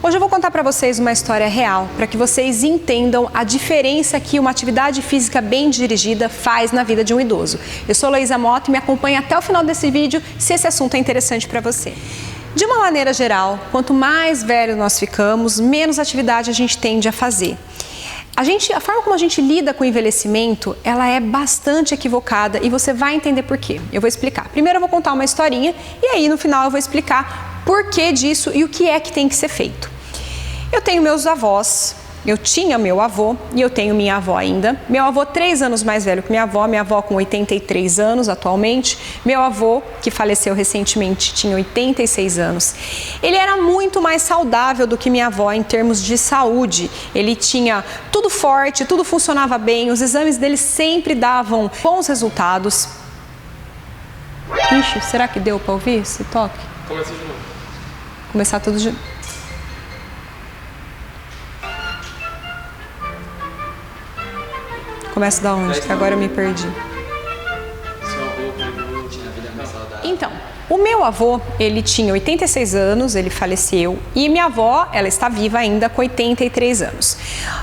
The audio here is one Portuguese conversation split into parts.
Hoje eu vou contar para vocês uma história real, para que vocês entendam a diferença que uma atividade física bem dirigida faz na vida de um idoso. Eu sou Luísa Mota e me acompanhe até o final desse vídeo se esse assunto é interessante para você. De uma maneira geral, quanto mais velho nós ficamos, menos atividade a gente tende a fazer. A forma como a gente lida com o envelhecimento, ela é bastante equivocada e você vai entender por quê. Eu vou explicar. Primeiro eu vou contar uma historinha e aí no final eu vou explicar por que disso e o que é que tem que ser feito. Eu tenho meus avós, eu tinha meu avô e eu tenho minha avó ainda. Meu avô 3 anos mais velho que minha avó com 83 anos atualmente. Meu avô, que faleceu recentemente, tinha 86 anos. Ele era muito mais saudável do que minha avó em termos de saúde. Ele tinha tudo forte, tudo funcionava bem, os exames dele sempre davam bons resultados. Ixi, será que deu para ouvir esse toque? Começa de novo. Começar tudo de novo. Começa da onde? Que agora eu me perdi. Seu avô pegou, tinha a vida mais saudável. Então, o meu avô, ele tinha 86 anos, ele faleceu, e minha avó, ela está viva ainda com 83 anos.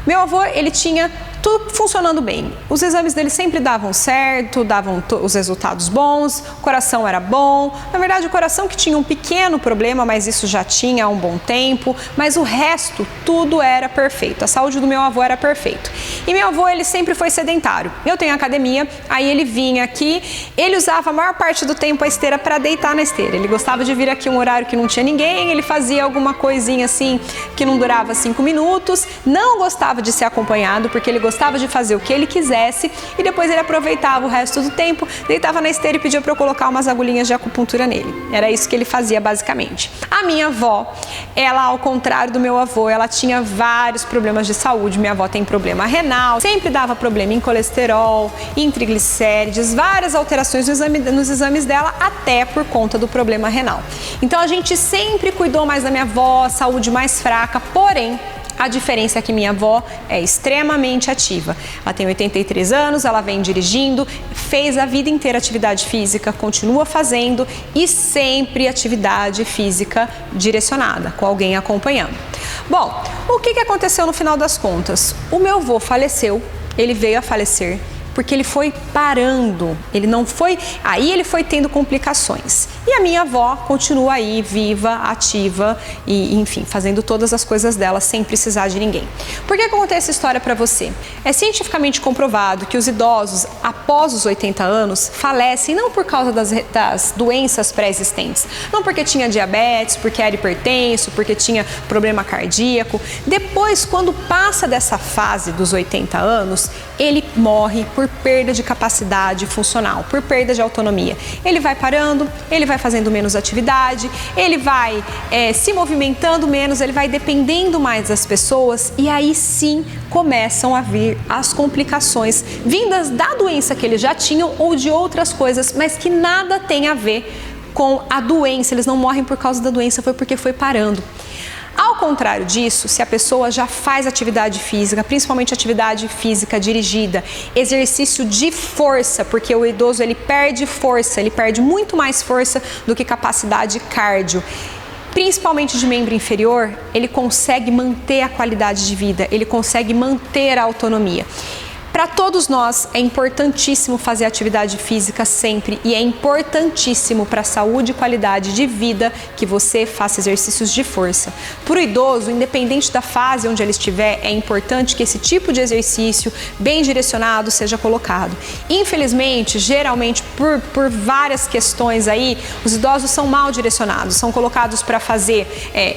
Meu avô, ele tinha tudo funcionando bem. Os exames dele sempre davam certo, davam os resultados bons, o coração era bom. Na verdade, o coração que tinha um pequeno problema, mas isso já tinha há um bom tempo, mas o resto, tudo era perfeito. A saúde do meu avô era perfeita. E meu avô, ele sempre foi sedentário. Eu tenho academia, aí ele vinha aqui, ele usava a maior parte do tempo a esteira para deitar na esteira. Ele gostava de vir aqui um horário que não tinha ninguém, ele fazia alguma coisinha assim que não durava 5 minutos, não gostava de ser acompanhado, porque ele gostava de fazer o que ele quisesse e depois ele aproveitava o resto do tempo, deitava na esteira e pedia para eu colocar umas agulhinhas de acupuntura nele. Era isso que ele fazia basicamente. A minha avó, ela ao contrário do meu avô, ela tinha vários problemas de saúde. Minha avó tem problema renal, sempre dava problema em colesterol, em triglicérides, várias alterações nos exames dela, até por conta do problema renal. Então a gente sempre cuidou mais da minha avó, saúde mais fraca, porém a diferença é que minha avó é extremamente ativa. Ela tem 83 anos, ela vem dirigindo, fez a vida inteira atividade física, continua fazendo e sempre atividade física direcionada, com alguém acompanhando. Bom, o que aconteceu no final das contas? O meu avô faleceu, ele veio a falecer porque ele foi parando, aí ele foi tendo complicações. E a minha avó continua aí, viva, ativa e, enfim, fazendo todas as coisas dela sem precisar de ninguém. Por que eu contei essa história para você? É cientificamente comprovado que os idosos, após os 80 anos, falecem não por causa das doenças pré-existentes, não porque tinha diabetes, porque era hipertenso, porque tinha problema cardíaco. Depois, quando passa dessa fase dos 80 anos, ele morre por perda de capacidade funcional, por perda de autonomia. Ele vai parando, ele vai fazendo menos atividade, ele vai se movimentando menos, ele vai dependendo mais das pessoas e aí sim começam a vir as complicações vindas da doença que eles já tinham ou de outras coisas, mas que nada tem a ver com a doença. Eles não morrem por causa da doença, foi porque foi parando. Ao contrário disso, se a pessoa já faz atividade física, principalmente atividade física dirigida, exercício de força, porque o idoso ele perde força, ele perde muito mais força do que capacidade cardio, principalmente de membro inferior, ele consegue manter a qualidade de vida, ele consegue manter a autonomia. Para todos nós é importantíssimo fazer atividade física sempre e é importantíssimo para a saúde e qualidade de vida que você faça exercícios de força. Para o idoso, independente da fase onde ele estiver, é importante que esse tipo de exercício bem direcionado seja colocado. Infelizmente, geralmente por várias questões aí, os idosos são mal direcionados, são colocados para fazer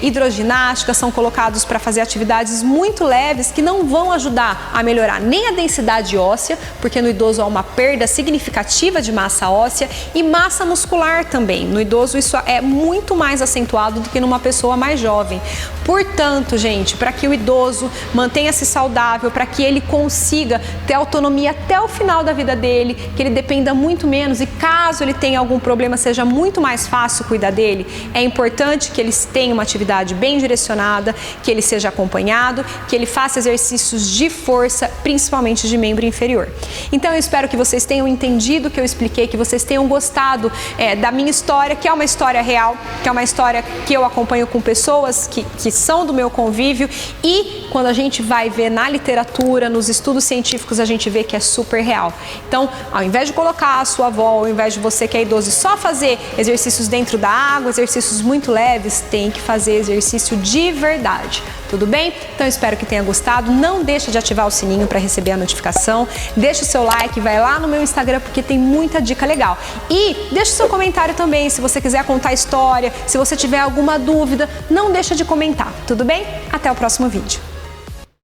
hidroginástica, são colocados para fazer atividades muito leves que não vão ajudar a melhorar nem a densidade óssea, porque no idoso há uma perda significativa de massa óssea e massa muscular também. No idoso isso é muito mais acentuado do que numa pessoa mais jovem. Portanto, gente, para que o idoso mantenha-se saudável, para que ele consiga ter autonomia até o final da vida dele, que ele dependa muito menos e caso ele tenha algum problema seja muito mais fácil cuidar dele, é importante que eles tenham uma atividade bem direcionada, que ele seja acompanhado, que ele faça exercícios de força, principalmente de de membro inferior. Então eu espero que vocês tenham entendido o que eu expliquei, que vocês tenham gostado da minha história, que é uma história real, que é uma história que eu acompanho com pessoas que são do meu convívio, e quando a gente vai ver na literatura, nos estudos científicos, a gente vê que é super real. Então, ao invés de colocar a sua avó, ao invés de você que é idoso só fazer exercícios dentro da água, exercícios muito leves, tem que fazer exercício de verdade. Tudo bem? Então espero que tenha gostado. Não deixa de ativar o sininho para receber a notificação. Deixa o seu like, vai lá no meu Instagram porque tem muita dica legal. E deixa o seu comentário também, se você quiser contar a história, se você tiver alguma dúvida, não deixa de comentar. Tudo bem? Até o próximo vídeo.